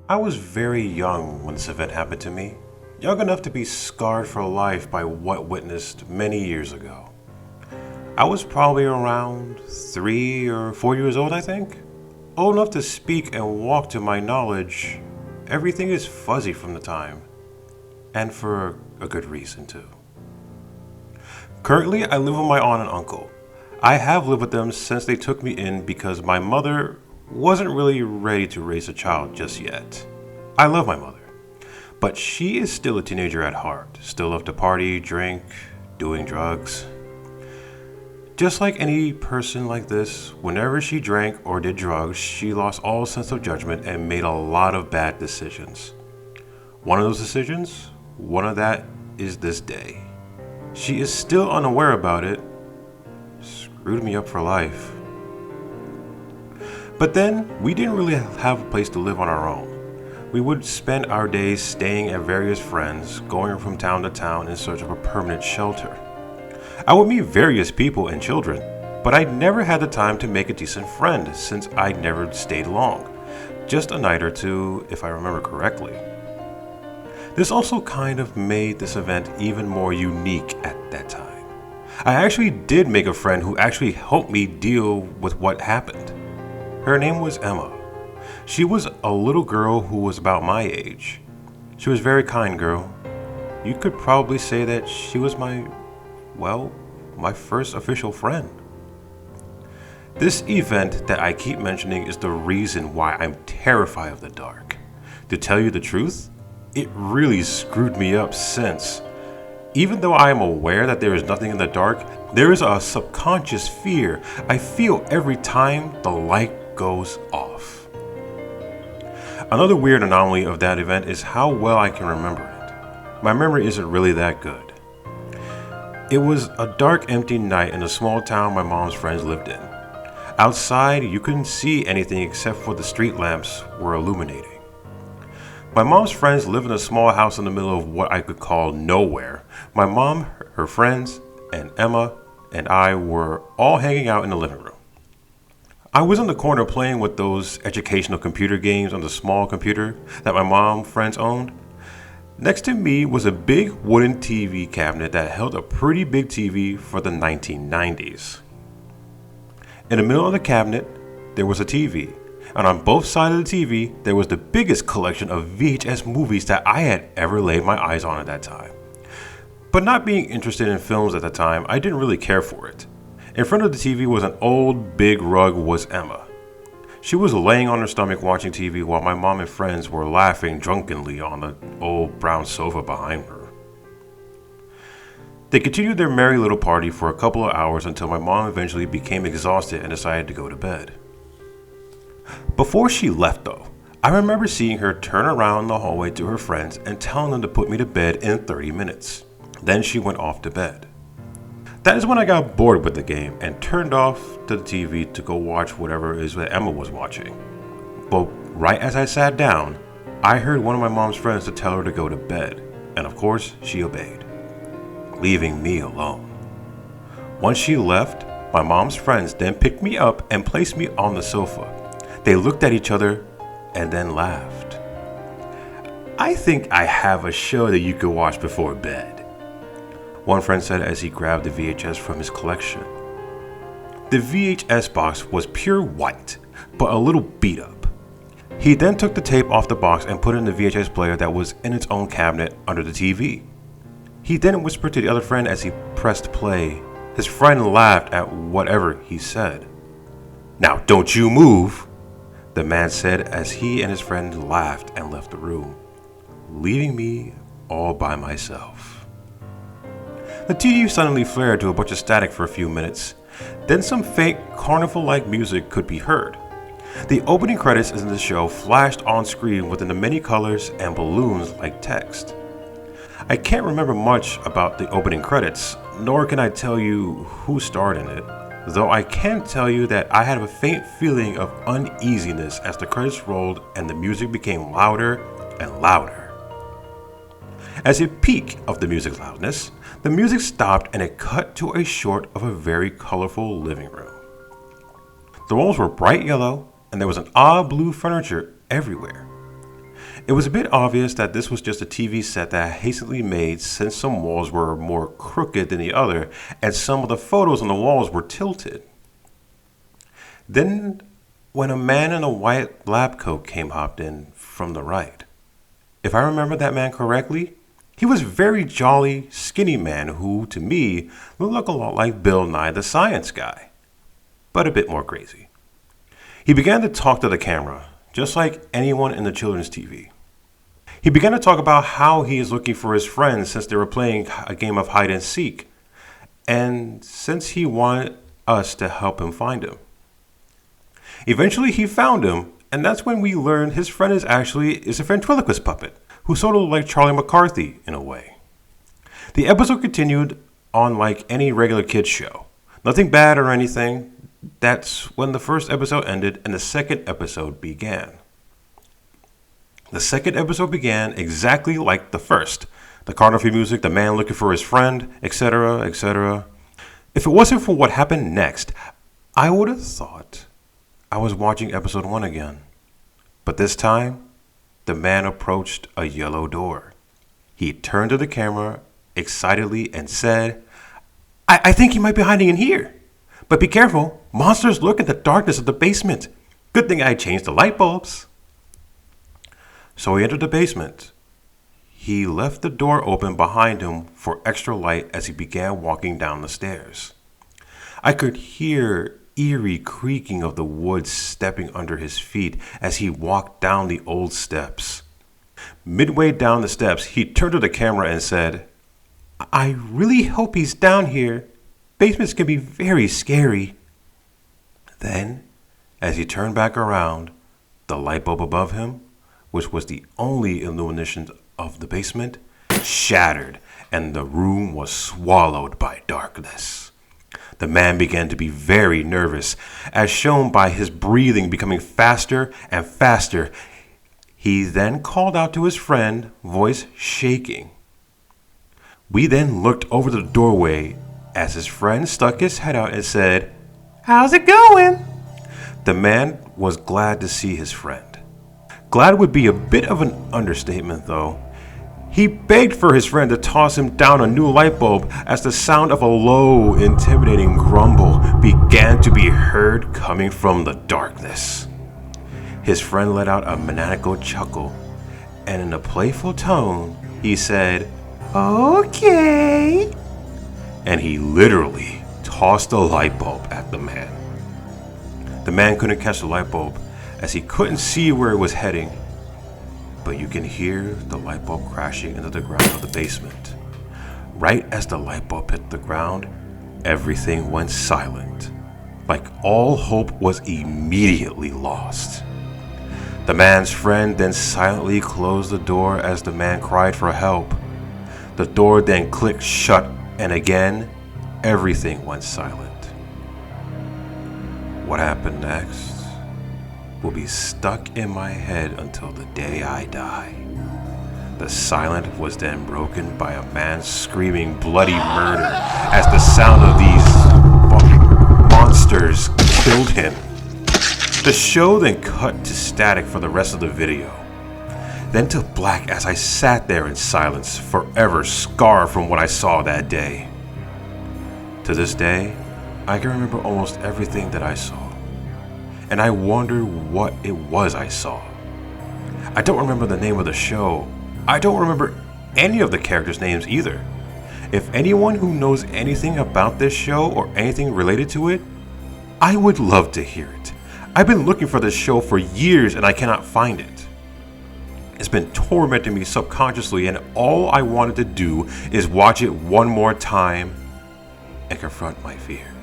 I was very young when this event happened to me, young enough to be scarred for life by what witnessed many years ago. I was probably around 3 or 4 years old, I think. Old enough to speak and walk to my knowledge. Everything is fuzzy from the time, and for a good reason too. Currently, I live with my aunt and uncle. I have lived with them since they took me in because my mother wasn't really ready to raise a child just yet. I love my mother, but she is still a teenager at heart, still love to party, drink, doing drugs. Just like any person like this, whenever she drank or did drugs, she lost all sense of judgment and made a lot of bad decisions. One of those decisions, one of that is this day. She is still unaware about it. Screwed me up for life. But then, we didn't really have a place to live on our own. We would spend our days staying at various friends, going from town to town in search of a permanent shelter. I would meet various people and children, but I never had the time to make a decent friend since I never stayed long. Just a night or two, if I remember correctly. This also kind of made this event even more unique at that time. I actually did make a friend who actually helped me deal with what happened. Her name was Emma. She was a little girl who was about my age. She was a very kind girl. You could probably say that she was my first official friend. This event that I keep mentioning is the reason why I'm terrified of the dark. To tell you the truth, it really screwed me up since. Even though I am aware that there is nothing in the dark, there is a subconscious fear I feel every time the light goes off. Another weird anomaly of that event is how well I can remember it. My memory isn't really that good. It was a dark, empty night in a small town my mom's friends lived in. Outside, you couldn't see anything except for the street lamps were illuminating. My mom's friends live in a small house in the middle of what I could call nowhere. My mom, her friends, and Emma and I were all hanging out in the living room. I was in the corner playing with those educational computer games on the small computer that my mom's friends owned. Next to me was a big wooden TV cabinet that held a pretty big TV for the 1990s. In the middle of the cabinet, there was a TV. And on both sides of the TV, there was the biggest collection of VHS movies that I had ever laid my eyes on at that time. But not being interested in films at the time, I didn't really care for it. In front of the TV was an old, big rug was Emma. She was laying on her stomach watching TV while my mom and friends were laughing drunkenly on the old brown sofa behind her. They continued their merry little party for a couple of hours until my mom eventually became exhausted and decided to go to bed. Before she left though, I remember seeing her turn around the hallway to her friends and telling them to put me to bed in 30 minutes. Then she went off to bed. That is when I got bored with the game and turned off to the TV to go watch whatever it is that Emma was watching. But right as I sat down, I heard one of my mom's friends to tell her to go to bed, and of course she obeyed, leaving me alone. Once she left, my mom's friends then picked me up and placed me on the sofa. They looked at each other and then laughed. I think I have a show that you could watch before bed, one friend said as he grabbed the VHS from his collection. The VHS box was pure white, but a little beat up. He then took the tape off the box and put it in the VHS player that was in its own cabinet under the TV. He then whispered to the other friend as he pressed play. His friend laughed at whatever he said. "Now don't you move," the man said as he and his friend laughed and left the room, leaving me all by myself. The TV suddenly flared to a bunch of static for a few minutes. Then some fake carnival-like music could be heard. The opening credits in the show flashed on screen within the many colors and balloons like text. I can't remember much about the opening credits, nor can I tell you who starred in it, though I can tell you that I had a faint feeling of uneasiness as the credits rolled and the music became louder and louder. As a peak of the music's loudness, the music stopped and it cut to a shot of a very colorful living room. The walls were bright yellow and there was an odd blue furniture everywhere. It was a bit obvious that this was just a TV set that I hastily made since some walls were more crooked than the other and some of the photos on the walls were tilted. Then, when a man in a white lab coat came hopped in from the right. If I remember that man correctly, he was a very jolly, skinny man who, to me, looked a lot like Bill Nye the Science Guy, but a bit more crazy. He began to talk to the camera, just like anyone in the children's TV. He began to talk about how he is looking for his friends since they were playing a game of hide and seek, and since he wanted us to help him find him. Eventually he found him, and that's when we learned his friend is a ventriloquist puppet, who sort of like Charlie McCarthy in a way. The episode continued on like any regular kids show. Nothing bad or anything. That's when the first episode ended and the second episode began. The second episode began exactly like the first. The carnival music, the man looking for his friend, etc., etc. If it wasn't for what happened next, I would have thought I was watching episode 1 again. But this time, the man approached a yellow door. He turned to the camera excitedly and said, I think he might be hiding in here. But be careful, monsters lurk in the darkness of the basement. Good thing I changed the light bulbs. So he entered the basement. He left the door open behind him for extra light as he began walking down the stairs. I could hear eerie creaking of the wood stepping under his feet as he walked down the old steps. Midway down the steps, he turned to the camera and said, I really hope he's down here. Basements can be very scary. Then, as he turned back around, the light bulb above him, which was the only illumination of the basement, shattered and the room was swallowed by darkness. The man began to be very nervous, as shown by his breathing becoming faster and faster. He then called out to his friend, voice shaking. We then looked over the doorway as his friend stuck his head out and said, How's it going? The man was glad to see his friend. Glad would be a bit of an understatement, though. He begged for his friend to toss him down a new light bulb as the sound of a low, intimidating grumble began to be heard coming from the darkness. His friend let out a maniacal chuckle, and in a playful tone, he said, Okay. And he literally tossed the light bulb at the man. The man couldn't catch the light bulb as he couldn't see where it was heading. But you can hear the light bulb crashing into the ground of the basement. Right as the light bulb hit the ground, everything went silent, like all hope was immediately lost. The man's friend then silently closed the door as the man cried for help. The door then clicked shut, and again, everything went silent. What happened next will be stuck in my head until the day I die. The silence was then broken by a man screaming bloody murder as the sound of these monsters killed him. The show then cut to static for the rest of the video, then to black as I sat there in silence, forever scarred from what I saw that day. To this day, I can remember almost everything that I saw. And I wonder what it was I saw. I don't remember the name of the show. I don't remember any of the characters' names either. If anyone who knows anything about this show or anything related to it, I would love to hear it. I've been looking for this show for years and I cannot find it. It's been tormenting me subconsciously, and all I wanted to do is watch it one more time and confront my fear.